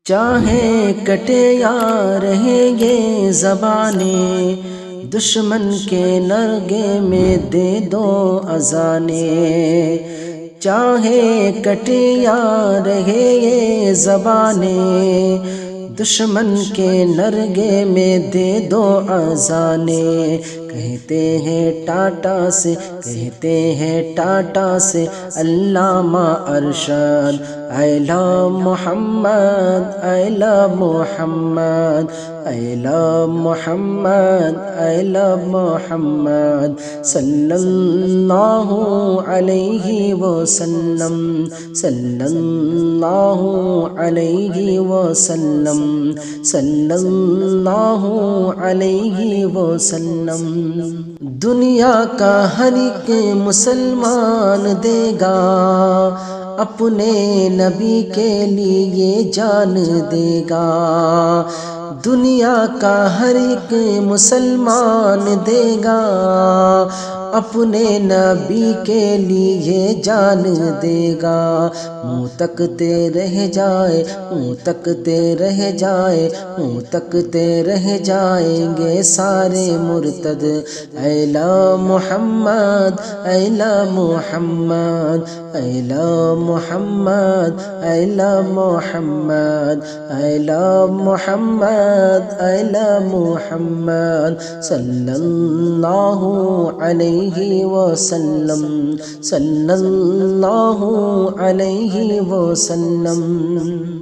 چاہے کٹے یا رہیں یہ زبانیں، دشمن کے نرگے میں دے دو اذانیں۔ چاہے کٹے یا رہے یہ زبانیں، دشمن کے نرگے میں دے دو اذانیں۔ کہتے ہیں ٹاٹا سے، کہتے ہیں ٹاٹا سے علامہ Arshad, I love Muhammad I love Muhammad I love Muhammad I love محمد صلی اللہ علیہ وسلم، صلی اللہ علیہ وسلم، صلی اللہ علیہ وسلم۔ دنیا کا ہر ایک مسلمان دے گا اپنے نبی کے لیے جان دے گا، دنیا کا ہر ایک مسلمان دے گا اپنے نبی کے لیے جان دے گا۔ منہ تکتے رہ جائے، منہ تکتے رہ جائے، منہ تکتے رہ جائیں گے سارے مرتد۔ اے لا محمد اے لا محمد اے لا محمد اے لا محمد اے لا محمد اے لا محمد صلی اللہ علیہ وسلم، صلی اللہ علیہ وسلم۔